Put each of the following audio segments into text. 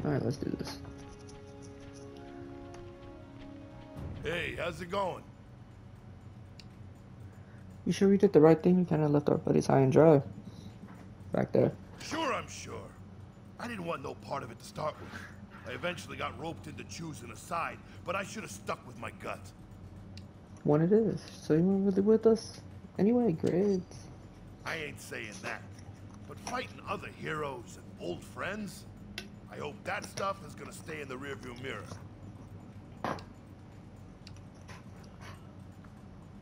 Alright, let's do this. Hey, how's it going? You sure we did the right thing? We kind of left our buddies high and dry. Back there. Sure, I'm sure. I didn't want no part of it to start with. I eventually got roped into choosing a side, but I should have stuck with my gut. One it is. So you want to with us? Anyway, great. I ain't saying that. But fighting other heroes and old friends? I hope that stuff is gonna stay in the rearview mirror.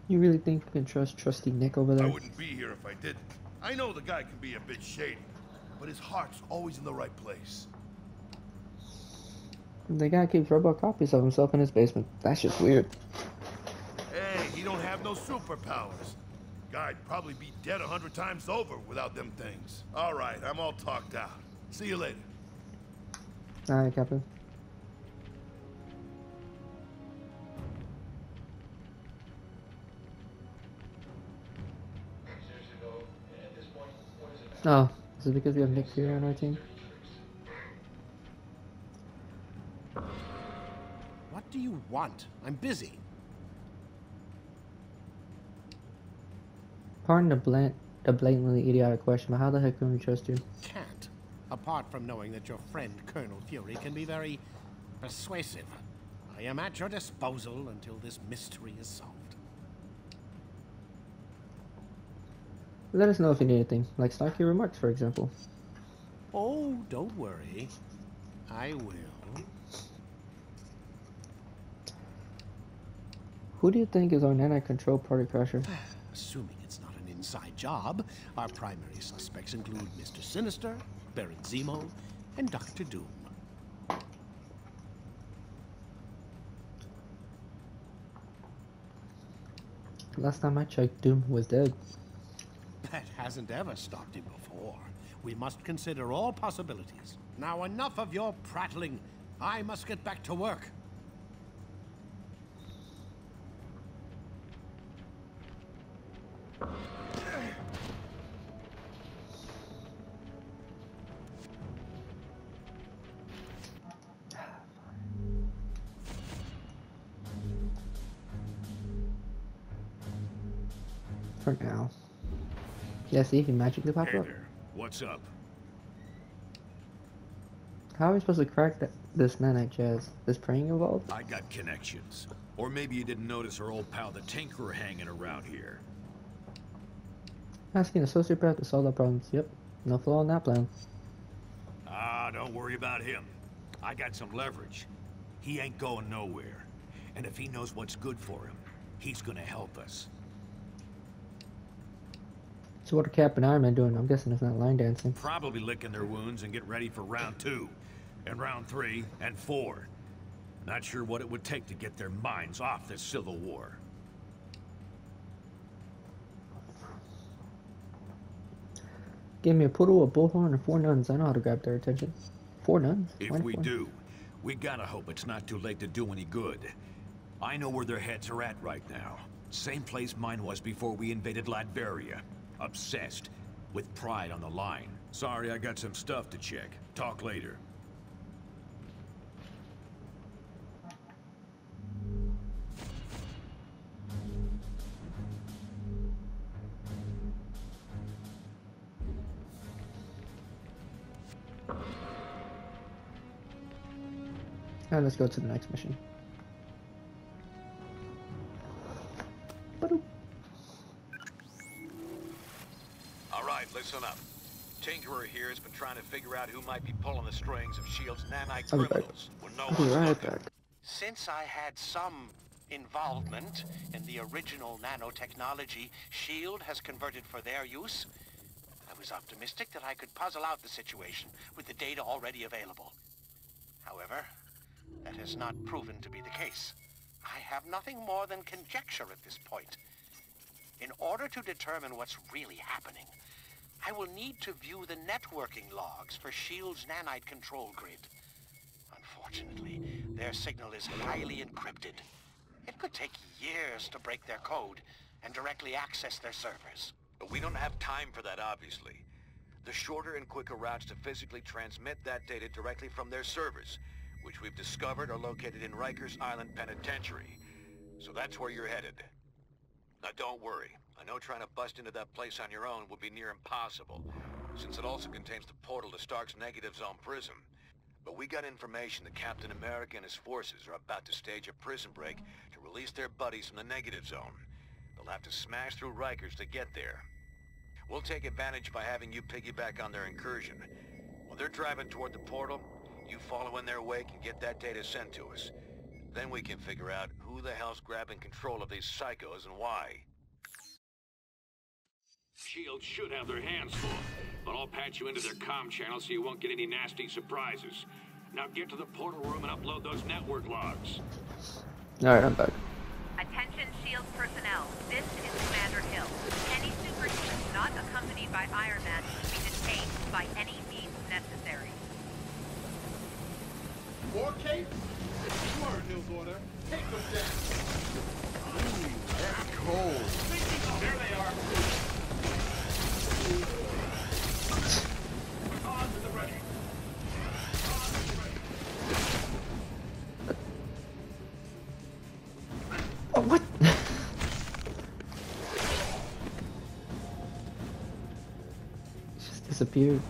You really think you can trust trusty Nick over there? I wouldn't be here if I didn't. I know the guy can be a bit shady, but his heart's always in the right place. The guy keeps robot copies of himself in his basement. That's just weird. Hey, he don't have no superpowers. Guy'd probably be dead 100 times over without them things. All right, I'm all talked out. See you later. Alright, Captain. Oh, is it because we have Nick Fury on our team? What do you want? I'm busy. Pardon the blatantly idiotic question, but how the heck can we trust you? Can't. Apart from knowing that your friend Colonel Fury can be very persuasive. I am at your disposal until this mystery is solved. Let us know if you need anything, like stocky remarks, for example. Oh, don't worry. I will. Who do you think is our Nanite Control Party Crasher? Assuming it's not an inside job, our primary suspects include Mr. Sinister, Baron Zemo, and Dr. Doom. Last time I checked, Doom was dead. That hasn't ever stopped him before. We must consider all possibilities. Now enough of your prattling. I must get back to work. For now. Yeah, see, he magically popped up. There. What's up? How are we supposed to crack this Nanite jazz? Is praying involved? I got connections. Or maybe you didn't notice our old pal the Tinkerer hanging around here. Asking a sociopath to solve our problems. Yep, no flaw in that plan. Ah, don't worry about him. I got some leverage. He ain't going nowhere. And if he knows what's good for him, he's gonna help us. So what are Cap and Iron Man doing? I'm guessing it's not line dancing. Probably licking their wounds and get ready for round 2, and round 3, and 4. Not sure what it would take to get their minds off this civil war. Give me a poodle, a bullhorn, and 4 nuns. I know how to grab their attention. 4 nuns? If Why we 4? do, we gotta hope it's not too late to do any good. I know where their heads are at right now. Same place mine was before we invaded Latveria. Obsessed, with pride on the line. Sorry, I got some stuff to check. Talk later. Alright, let's go to the next mission. Ba-doop. All right, listen up. Tinkerer here has been trying to figure out who might be pulling the strings of S.H.I.E.L.D.'s nanite I'll be back. criminals. When no I'll be one's right looking. back. Since I had some involvement in the original nanotechnology S.H.I.E.L.D. has converted for their use, I was optimistic that I could puzzle out the situation with the data already available. However, that has not proven to be the case. I have nothing more than conjecture at this point. In order to determine what's really happening, I will need to view the networking logs for S.H.I.E.L.D.'s nanite control grid. Unfortunately, their signal is highly encrypted. It could take years to break their code and directly access their servers. But we don't have time for that, obviously. the shorter and quicker routes to physically transmit that data directly from their servers, which we've discovered are located in Rikers Island Penitentiary. So that's where you're headed. Now don't worry, I know trying to bust into that place on your own would be near impossible, since it also contains the portal to Stark's Negative Zone prison. But we got information that Captain America and his forces are about to stage a prison break to release their buddies from the Negative Zone. They'll have to smash through Rikers to get there. We'll take advantage by having you piggyback on their incursion. While they're driving toward the portal, you follow in their wake and get that data sent to us. Then we can figure out who the hell's grabbing control of these psychos and why. SHIELD should have their hands full, but I'll patch you into their comm channel so you won't get any nasty surprises. Now get to the portal room and upload those network logs. Alright, I'm back. Attention SHIELD personnel, this is Commander Hill. Any superhumans not accompanied by Iron Man should be detained by any means necessary. More Kate? You heard Hill's order. Take them down. Ooh, that's cold. There they are. On to the ready. On to the ready. Oh, what? It just disappeared.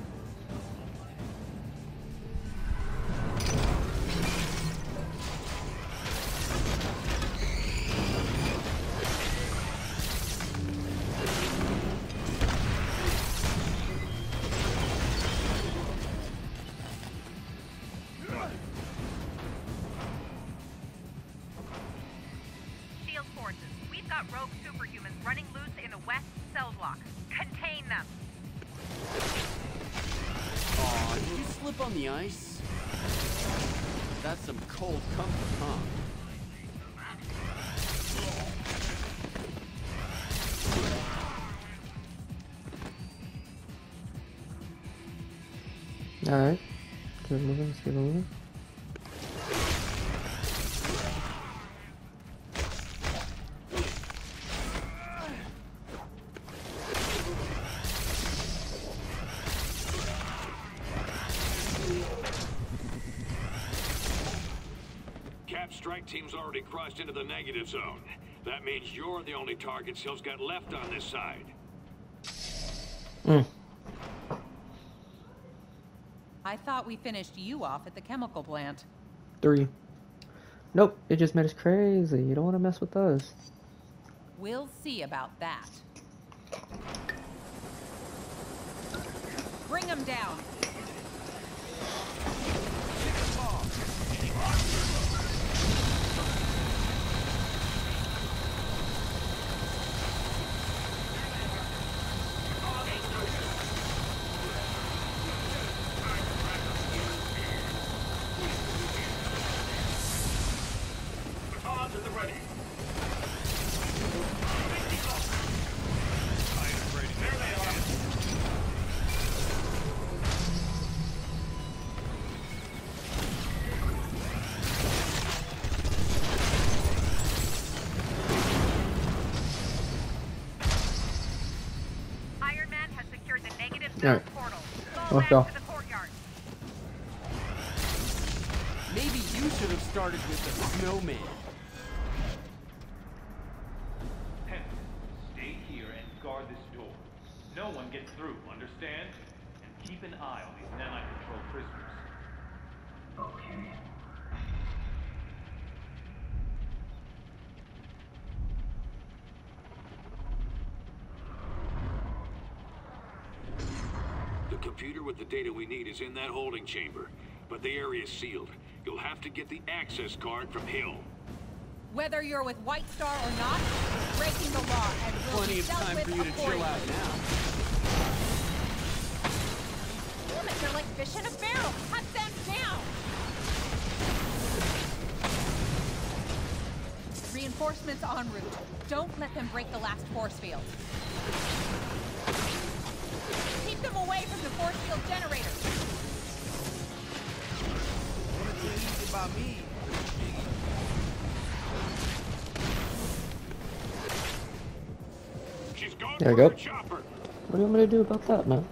Rogue superhumans running loose in the west cell block. Contain them. Aw, did you slip on the ice? That's some cold comfort, huh? Alright. Keep moving, let's keep moving. Strike team's already crossed into the negative zone. That means you're the only target SHIELD's got left on this side. I thought we finished you off at the chemical plant. 3. Nope, it just made us crazy. You don't want to mess with us. We'll see about that. Bring them down. Alright, let's go. Maybe you should have started with the snowman. Stay here and guard this door. No one gets through, understand? And keep an eye on these Nanite-controlled prisoners. Okay. The computer with the data we need is in that holding chamber, but the area's sealed. You'll have to get the access card from Hill. Whether you're with White Star or not, breaking the law and will Plenty be of dealt time with for you to chill out now. Damn it, they're like fish in a barrel. Cut them down. Reinforcements en route. Don't let them break the last force field. Keep them away from the force field generator. What is easy about me? She's going There we for go. her chopper. What do you want me to do about that, man?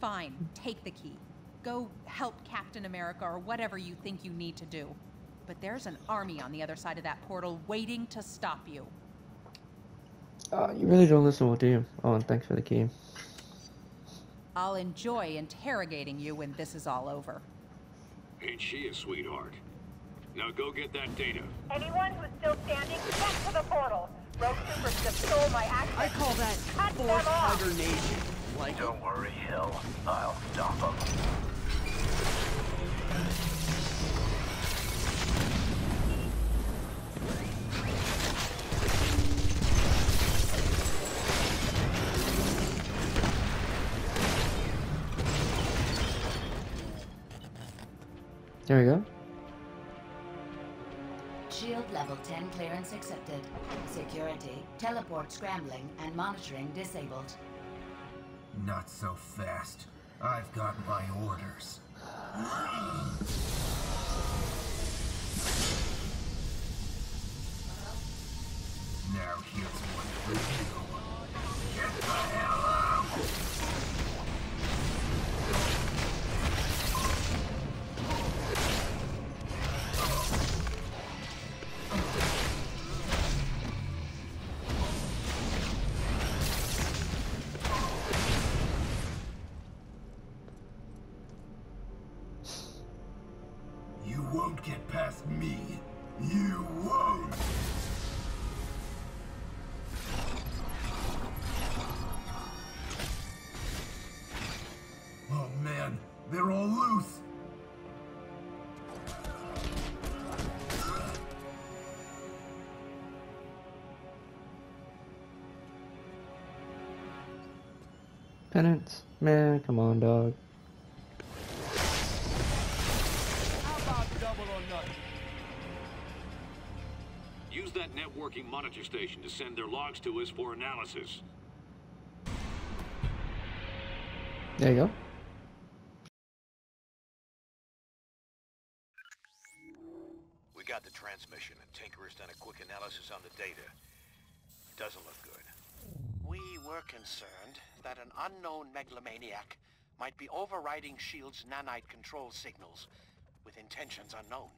Fine, take the key. Go help Captain America or whatever you think you need to do. But there's an army on the other side of that portal waiting to stop you. You really don't listen well, do you? Oh, and thanks for the key. I'll enjoy interrogating you when this is all over. Ain't she a sweetheart? Now go get that data. Anyone who's still standing, get to the portal. Rogue Supers just stole my access. I call that Cut them forced off. hibernation. Like, Don't worry, Hill. I'll stop them. There we go. Shield level 10 clearance accepted. Security, teleport scrambling, and monitoring disabled. Not so fast. I've got my orders. Now here's one for you. Get the hell out! You won't get past me. You won't! Oh man, they're all loose! Penance? Man, come on, dog. how about double or nothing? Use that networking monitor station to send their logs to us for analysis. There you go. We got the transmission, and Tinker's done a quick analysis on the data. Doesn't look good. We were concerned that an unknown megalomaniac might be overriding S.H.I.E.L.D.'s nanite control signals with intentions unknown.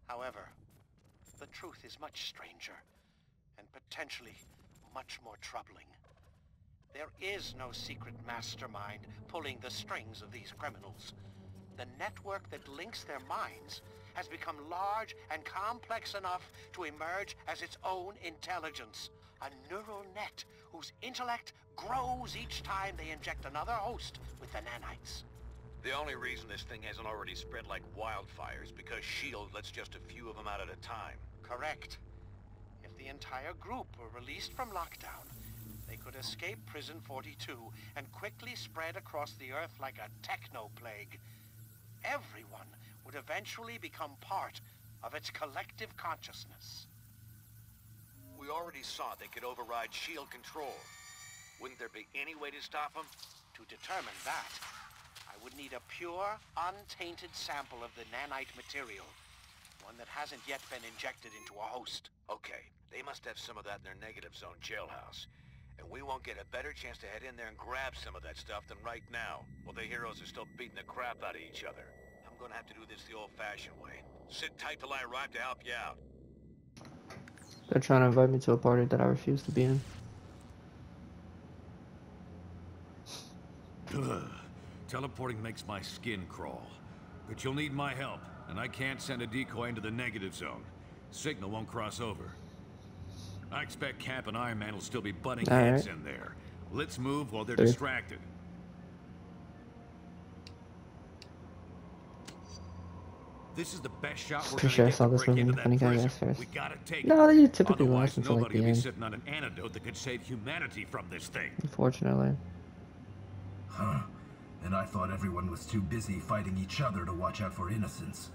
However, the truth is much stranger and potentially much more troubling. There is no secret mastermind pulling the strings of these criminals. The network that links their minds has become large and complex enough to emerge as its own intelligence. A neural net whose intellect grows each time they inject another host with the nanites. The only reason this thing hasn't already spread like wildfire is because S.H.I.E.L.D. lets just a few of them out at a time. Correct. If the entire group were released from lockdown, they could escape Prison 42 and quickly spread across the Earth like a techno-plague. Everyone would eventually become part of its collective consciousness. We already saw they could override S.H.I.E.L.D. control. Wouldn't there be any way to stop them? To determine that, I would need a pure, untainted sample of the nanite material. One that hasn't yet been injected into a host. Okay, they must have some of that in their negative zone jailhouse. And we won't get a better chance to head in there and grab some of that stuff than right now, while the heroes are still beating the crap out of each other. I'm gonna have to do this the old-fashioned way. Sit tight till I arrive to help you out. They're trying to invite me to a party that I refuse to be in. Teleporting makes my skin crawl. But you'll need my help, and I can't send a decoy into the negative zone. Signal won't cross over. I expect Cap and Iron Man will still be butting heads in there. Let's move while they're distracted. This is the best shot we're Pretty sure I gonna saw get to this break movie into in that Funny Guy prison. Guys first. We gotta take No, it. they typically Otherwise, last until like nobody the will be end. sitting on an antidote that could save humanity from this thing. Unfortunately. Huh. And I thought everyone was too busy fighting each other to watch out for innocents.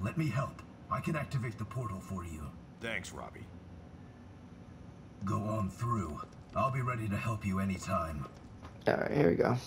Let me help. I can activate the portal for you. Thanks, Robbie. Go on through. I'll be ready to help you anytime. Alright, here we go.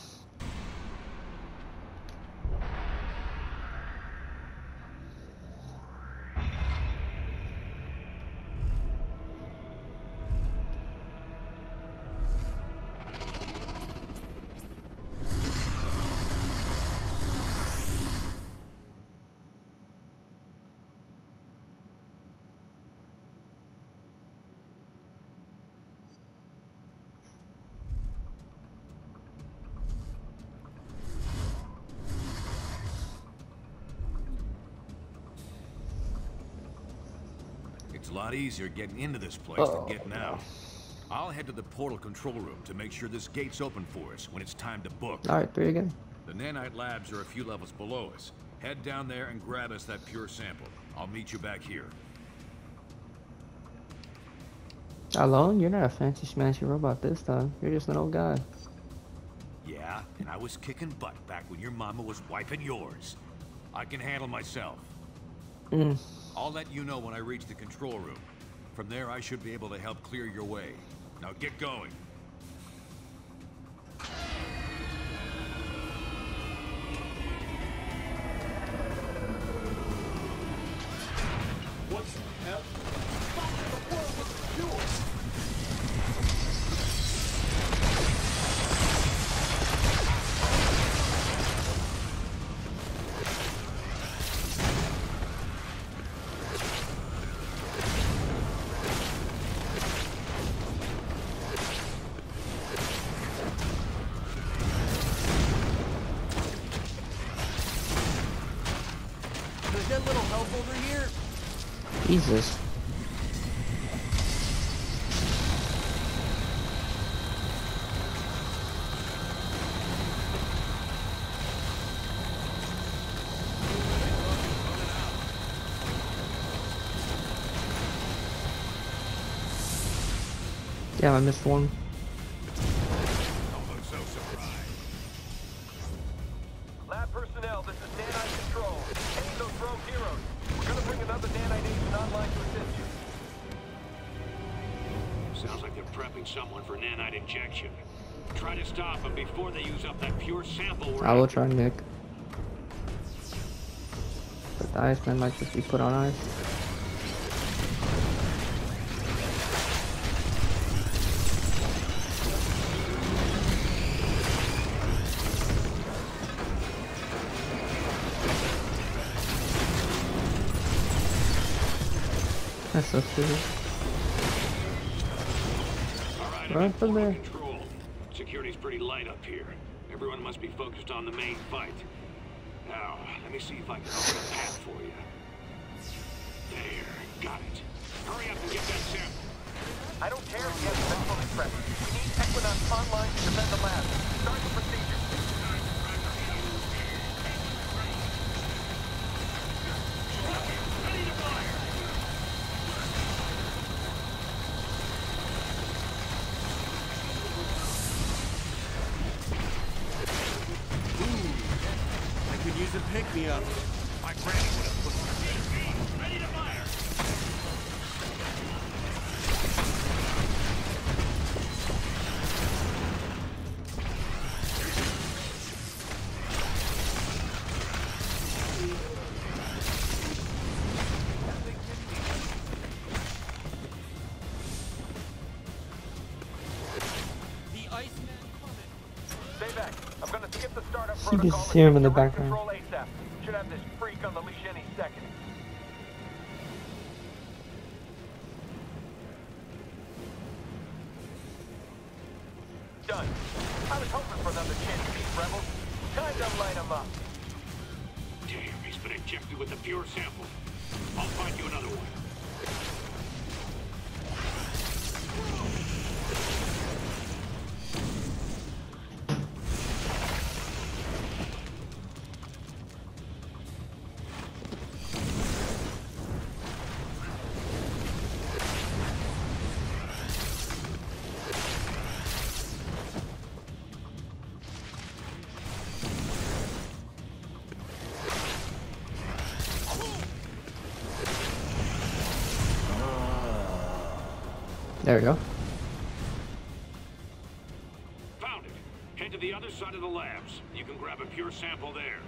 It's a lot easier getting into this place than getting out. I'll head to the portal control room to make sure this gate's open for us when it's time to book. Alright, 3 again. The Nanite labs are a few levels below us. Head down there and grab us that pure sample. I'll meet you back here. Hello? You're not a fancy smashy robot this time. You're just an old guy. Yeah, and I was kicking butt back when your mama was wiping yours. I can handle myself. I'll let you know when I reach the control room. From there, I should be able to help clear your way. Now get going. What the hell? Fuck the world with fuel! Can I get a little help over here? Jesus. Yeah, I missed one. Don't look so surprised. Lab personnel, this is Nanite Control. Any of those rogue heroes. We're gonna bring another Nanite agent online to assist you. Sounds like they're prepping someone for nanite injection. Try to stop them before they use up that pure sample we're I will after. try, Nick. But the Iceman might just be put on ice. That's so stupid. Right from there. Control. Security's pretty light up here. Everyone must be focused on the main fight. Now, let me see if I can open a path for you. There, got it. Hurry up and get that sample. I don't care if you have been fully prepped. We need Equinox online to defend the lab. Start the procedure. Ready to fire! I could use a pick-me-up. My granny would have put me. Ready to fire! The Iceman coming. Stay back. I'm gonna skip the startup You protocol. just hear him in the Direct background. Control ASAP. Should have this freak on the leash any second. Done. I was hoping for another chance to beat rebels. Time to light them up. Damn, he's been injected with the pure sample. I'll find you another one. There we go. Found it. Head to the other side of the labs. You can grab a pure sample there.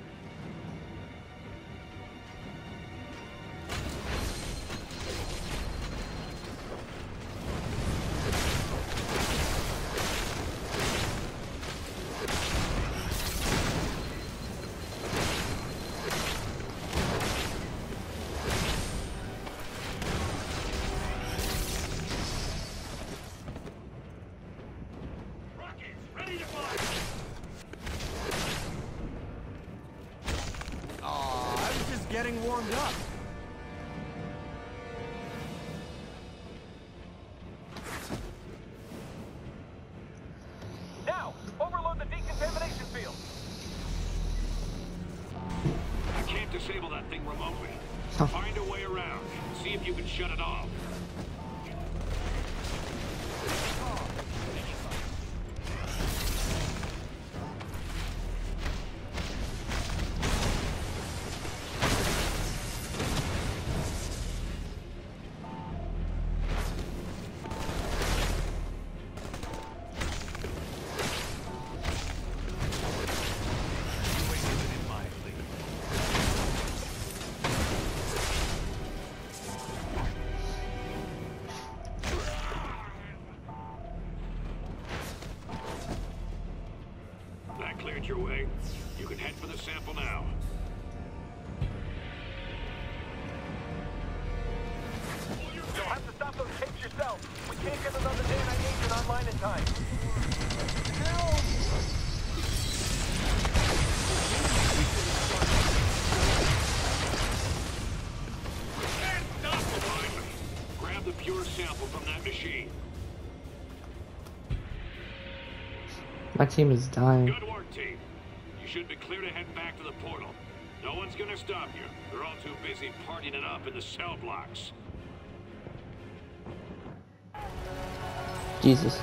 shut it off. Cleared your way. You can head for the sample now. You'll have to stop those tapes yourself. We can't get another Nanite agent online in time. Help! And stop behind me. Grab the pure sample from that machine. My team is dying. Good work, team. You should be clear to head back to the portal. No one's gonna stop you. They're all too busy partying it up in the cell blocks. Jesus.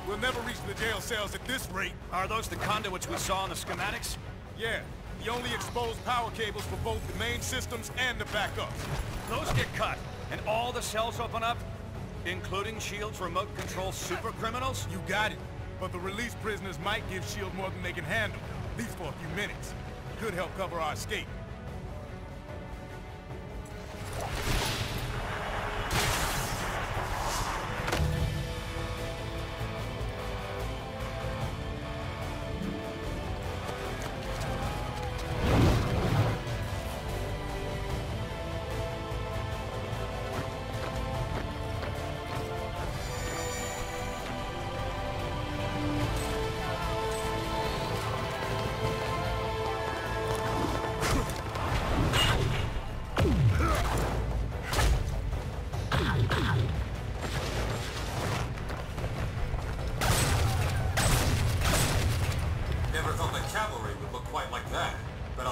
We'll never reach the jail cells at this rate. Are those the conduits we saw in the schematics? Yeah, the only exposed power cables for both the main systems and the backups. Those get cut, and all the cells open up? Including S.H.I.E.L.D.'s remote control super criminals? You got it. But the released prisoners might give S.H.I.E.L.D. more than they can handle, at least for a few minutes. Could help cover our escape.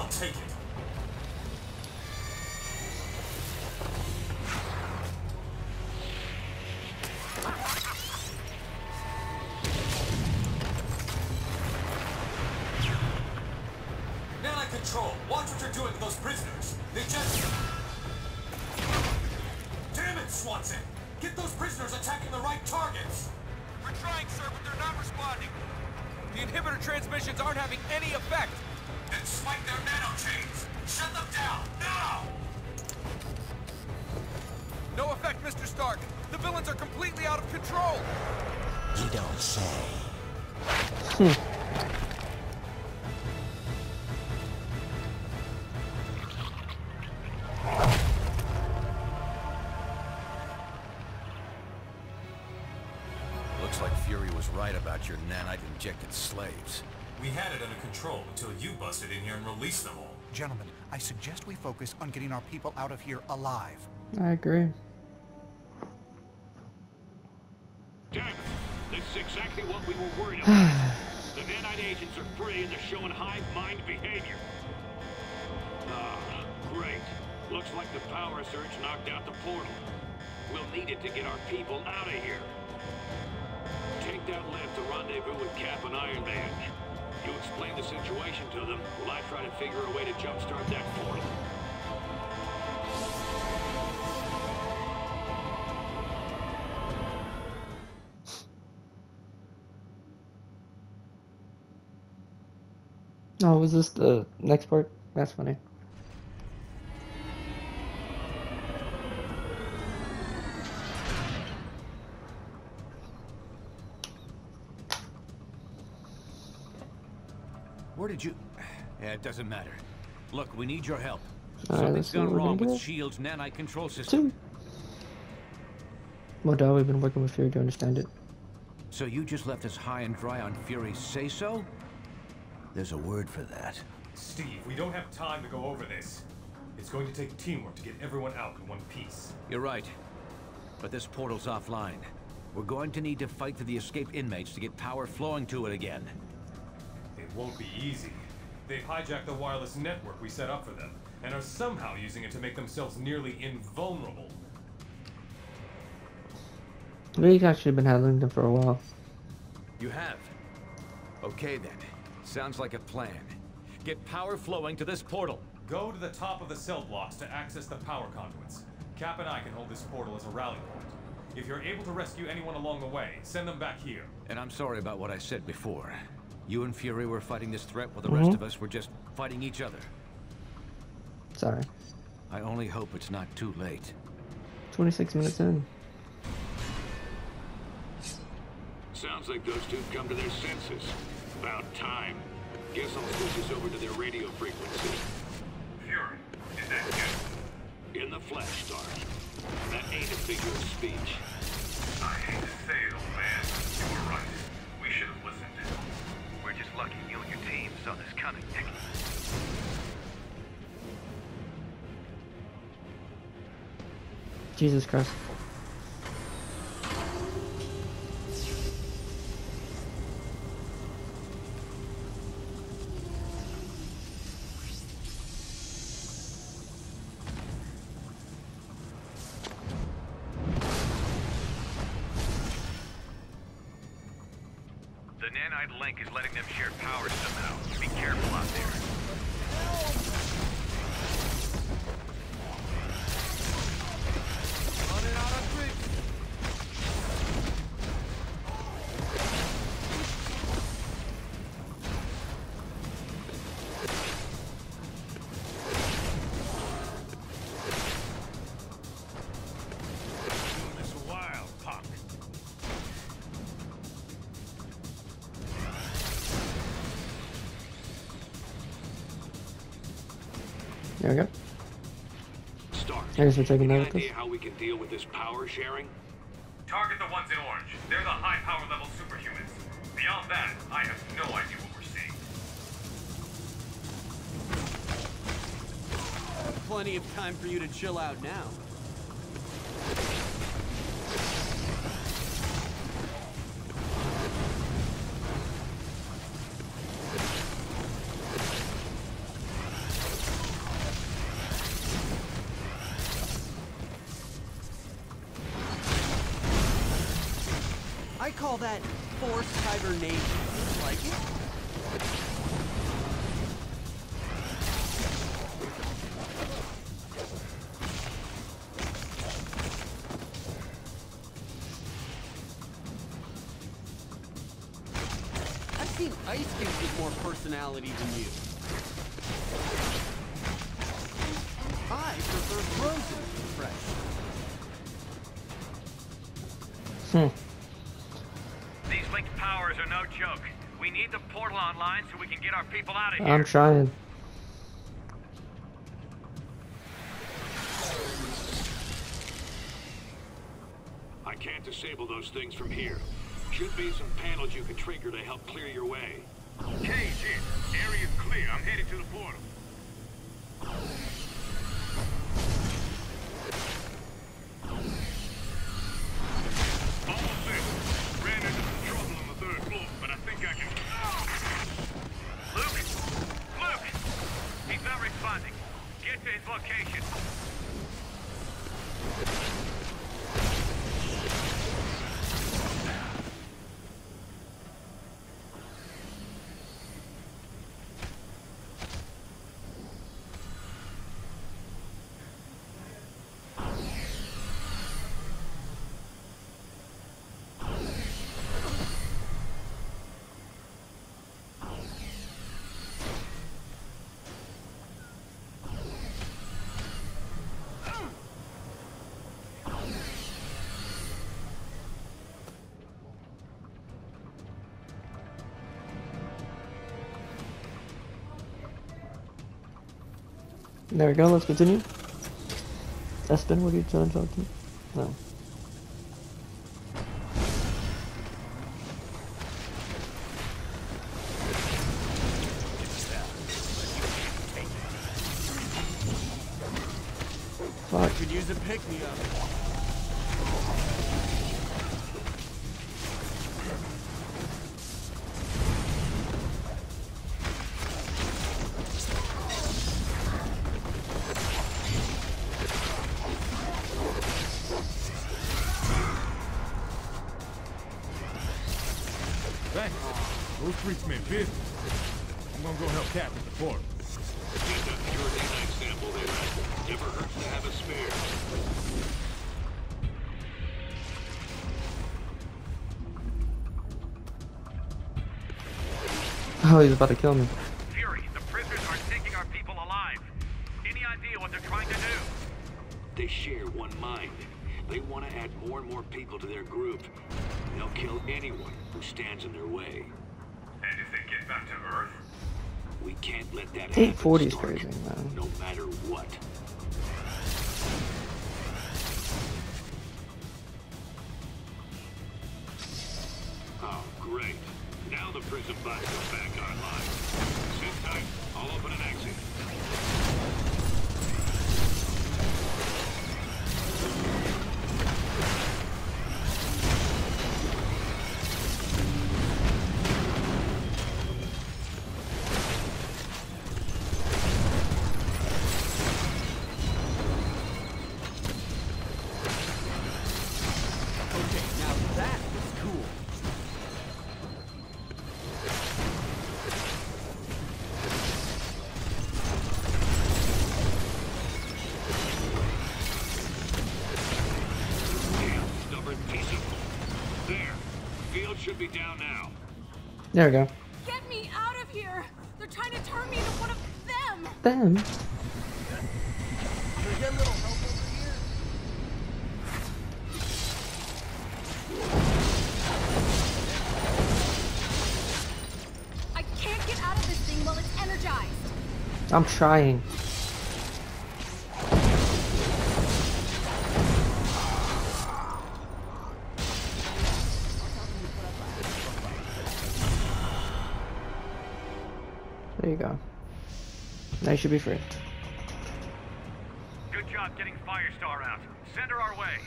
Take it. Nanite Control, watch what you're doing with those prisoners. They just... Damn it, Swanson! Get those prisoners attacking the right targets! We're trying, sir, but they're not responding. The inhibitor transmissions aren't having any effect. Then swipe their nanochains! Shut them down, now! No effect, Mr. Stark. The villains are completely out of control. You don't say. Looks like Fury was right about your nanite-injected slaves. We had it under control until you busted in here and released them all. Gentlemen, I suggest we focus on getting our people out of here alive. I agree. Damn it! This is exactly what we were worried about. The Nanite agents are free and they're showing hive mind behavior. Ah, great. Looks like the power surge knocked out the portal. We'll need it to get our people out of here. Take that lift to rendezvous with Cap and Iron Man. You explain the situation to them while I try to figure a way to jumpstart that portal. Oh, was this the next part? That's funny. Where did you... Yeah, it doesn't matter. Look, we need your help. Alright, Something's gone wrong with do. S.H.I.E.L.D.'s nanite control system. Well, duh, we've been working with Fury to understand it. So you just left us high and dry on Fury's say-so? There's a word for that. Steve, we don't have time to go over this. It's going to take teamwork to get everyone out in one piece. You're right. But this portal's offline. We're going to need to fight for the escaped inmates to get power flowing to it again. It won't be easy. They've hijacked the wireless network we set up for them, and are somehow using it to make themselves nearly invulnerable. We've actually been handling them for a while. You have? Okay then. Sounds like a plan. Get power flowing to this portal. Go to the top of the cell blocks to access the power conduits. Cap and I can hold this portal as a rally point. If you're able to rescue anyone along the way, send them back here. And I'm sorry about what I said before. You and Fury were fighting this threat while the rest of us were just fighting each other. Sorry. I only hope it's not too late. 26 minutes in. Sounds like those two come to their senses. About time. Guess I'll switch us over to their radio frequency. Fury, is that you? In the flesh, Star. That ain't a figure of speech. I hate to say it, old man. You were right. We should have listened. We're just lucky you and your team saw this coming, Nick. Jesus Christ. The Nanite link is letting them share power somehow. Be careful out there. Running out of bricks. Doing this a while, punk. There we go. Start. I guess we're taking Any that with us. idea how we can deal with this power sharing? Target the ones in orange. They're the high power level superhumans. Beyond that, I have no idea what we're seeing. Plenty of time for you to chill out now. I call that forced hibernation. Like it? I've seen Ice Cube with more personality than you. I prefer frozen to fresh. These linked powers are no joke. We need the portal online so we can get our people out of here. I'm trying. I can't disable those things from here. Should be some panels you can trigger to help clear your way. Cage in. Area's clear. I'm headed to the portal. Almost there. Ran into some trouble on the 3rd floor, but I think I can... Luke! Luke! He's not responding. Get to his location. There we go, let's continue. Espen, what are you trying to talk to me? No. Fuck. Could use a pick-me-up. Those freaks meant business. I'm gonna go help captain the portal. Get that pure Nanite sample they left. Never hurts to have a spare. Oh, he's about to kill me. Fury, the prisoners are taking our people alive. Any idea what they're trying to do? They share one mind. They want to add more and more people to their group. They'll kill anyone who stands in their way. And if they get back to Earth? We can't let that 840 happen, is Stark, crazy, man. no matter what. Oh, great. Now the prison bots are back online. Sit tight. I'll open an exit. Should be down now. There we go. Get me out of here! They're trying to turn me into one of them! Them? Can I get a little help over here? I can't get out of this thing while it's energized! I'm trying. There you go. Now you should be free. Good job getting Firestar out. Send her our way.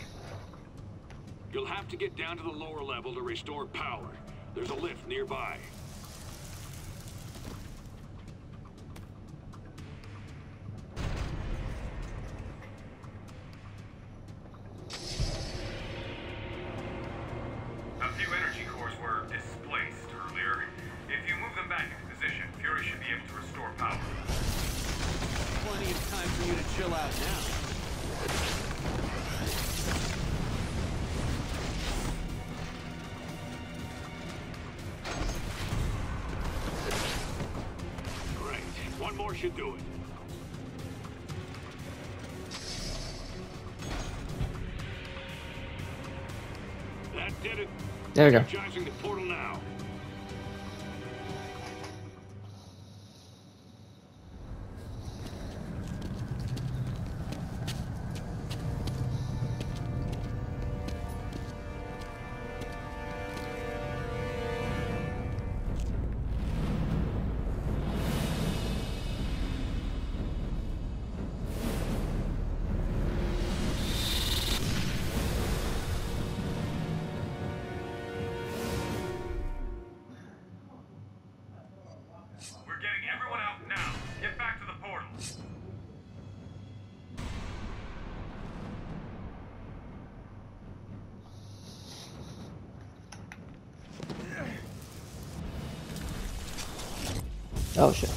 You'll have to get down to the lower level to restore power. There's a lift nearby. A few energy cores were displaced earlier. If you move them back into position, Fury should be able to restore power. Plenty of time for you to chill out now. Great. One more should do it. That did it. There we go. Charging the portal now. Oh shit.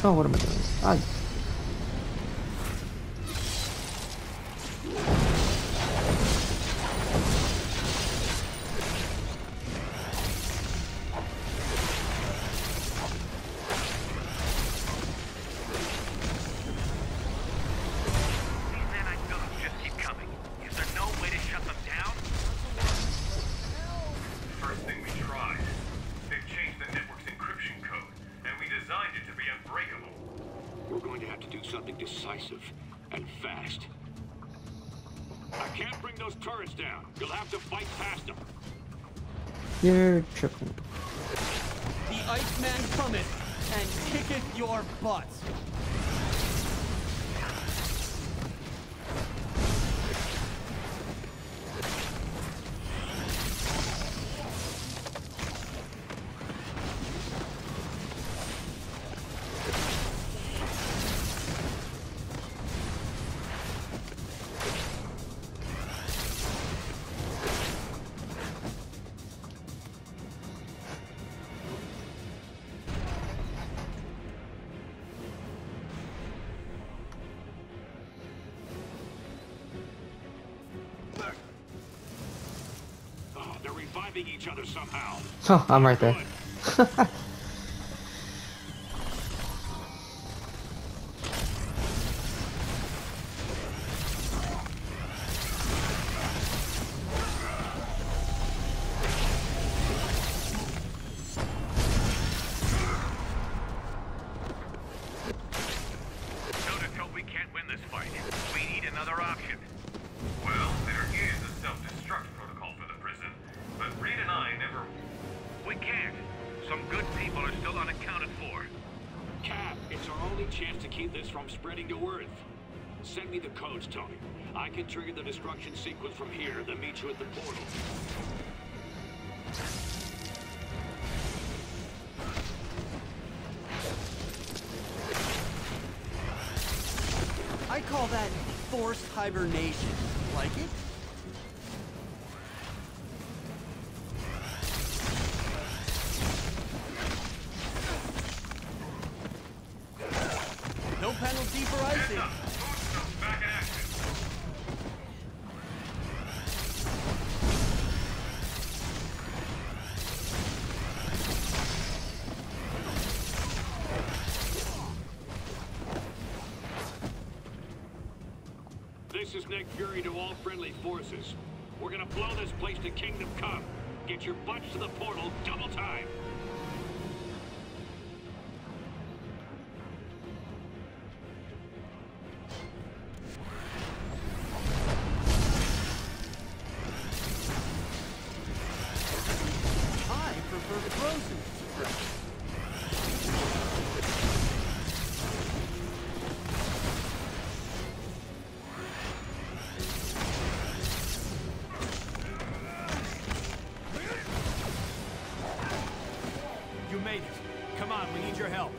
Oh, what am I doing? Decisive and fast. I can't bring those turrets down. You'll have to fight past them. You're tripping. The Iceman cometh and kicketh your butt. stabbing each other somehow. Oh, I'm right there. Send me the codes, Tony. I can trigger the destruction sequence from here, then meet you at the portal. I call that forced hibernation. Like it? No penalty for icing. This is Nick Fury to all friendly forces. We're gonna blow this place to Kingdom Come. Get your butts to the portal, double time. I prefer the frozen suppression. You made it. Come on, we need your help.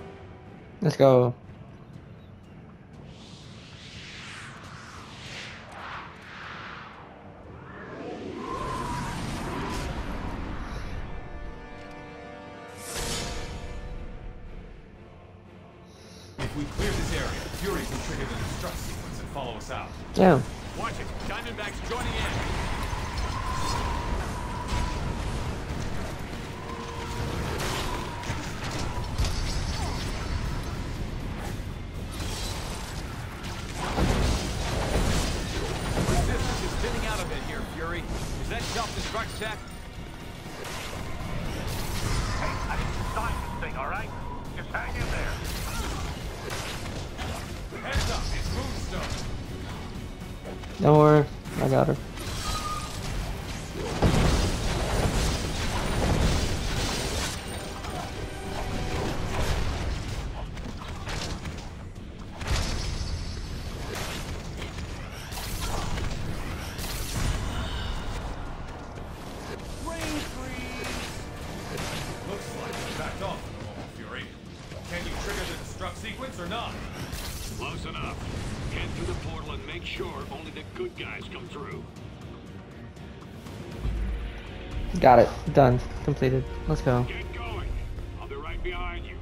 Let's go. If we clear this area, Fury can trigger the destruct sequence and follow us out. Yeah. Watch it. Diamondback's joining in. Resistance is thinning out a bit here, Fury. Is that self-destruct tech? Hey, I didn't design this thing, all right? Just hang in there. Heads up, it's Moonstone. Don't worry, I got her. Rain freeze! Looks like you backed off for the moment, Fury. Can you trigger the destruct sequence or not? Close enough. Head through the portal and make sure only the good guys come through. Got it. Done. Completed. Let's go. Get going. I'll be right behind you.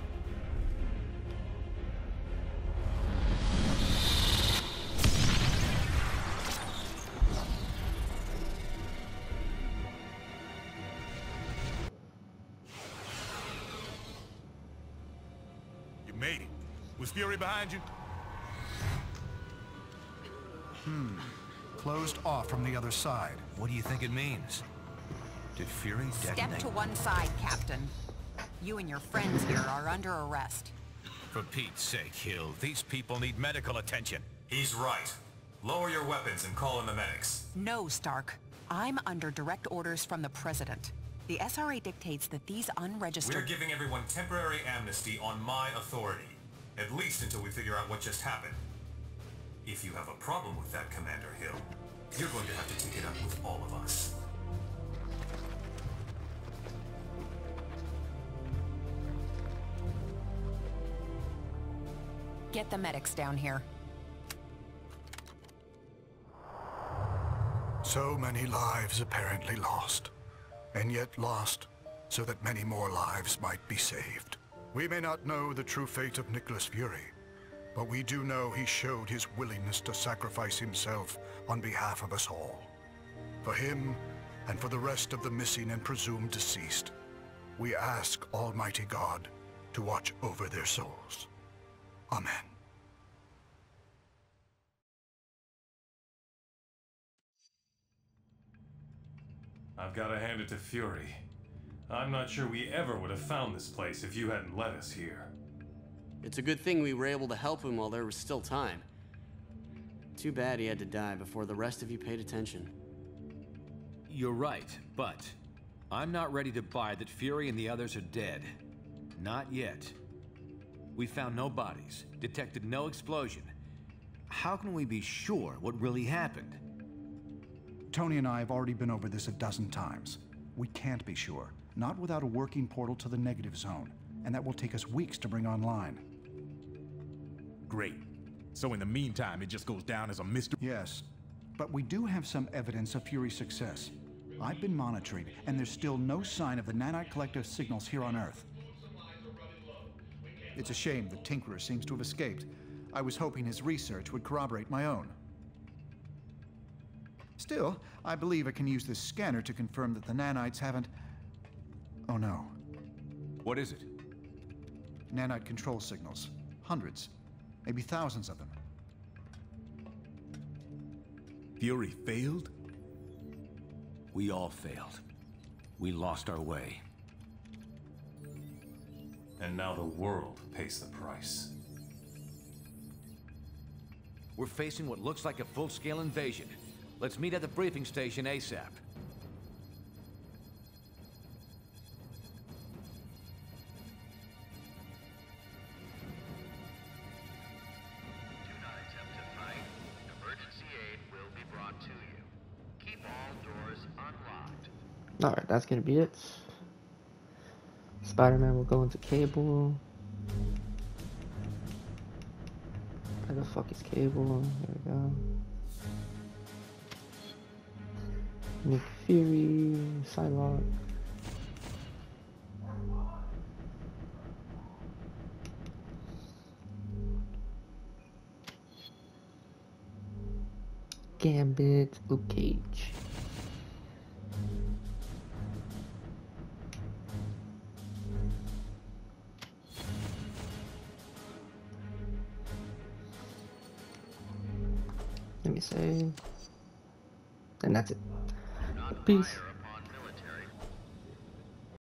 You made it. Was Fury behind you? Closed off from the other side. What do you think it means? Did Fury detonate? Step to one side, Captain. You and your friends here are under arrest. For Pete's sake, Hill, these people need medical attention. He's right. Lower your weapons and call in the medics. No, Stark. I'm under direct orders from the President. The SRA dictates that these unregistered... We're giving everyone temporary amnesty on my authority. At least until we figure out what just happened. If you have a problem with that, Commander Hill, you're going to have to take it up with all of us. Get the medics down here. So many lives apparently lost, and yet lost so that many more lives might be saved. We may not know the true fate of Nicholas Fury, but we do know he showed his willingness to sacrifice himself on behalf of us all. For him, And for the rest of the missing and presumed deceased, we ask Almighty God to watch over their souls. Amen. I've got to hand it to Fury. I'm not sure we ever would have found this place if you hadn't led us here. It's a good thing we were able to help him while there was still time. Too bad he had to die before the rest of you paid attention. You're right, but I'm not ready to buy that Fury and the others are dead. Not yet. We found no bodies, detected no explosion. How can we be sure what really happened? Tony and I have already been over this a dozen times. We can't be sure, not without a working portal to the negative zone, and that will take us weeks to bring online. Great. So in the meantime, it just goes down as a mystery? Yes, but we do have some evidence of Fury's success. I've been monitoring, and there's still no sign of the Nanite Collective signals here on Earth. It's a shame the Tinkerer seems to have escaped. I was hoping his research would corroborate my own. Still, I believe I can use this scanner to confirm that the Nanites haven't... Oh no. What is it? Nanite control signals. Hundreds. Maybe thousands of them. Fury failed? We all failed. We lost our way. And now the world pays the price. We're facing what looks like a full-scale invasion. Let's meet at the briefing station ASAP. Alright, that's gonna be it. Spider-Man will go into Cable. Where the fuck is Cable? There we go. Nick Fury, Psylocke. Gambit, Luke Cage. Let me save. And that's it. Peace.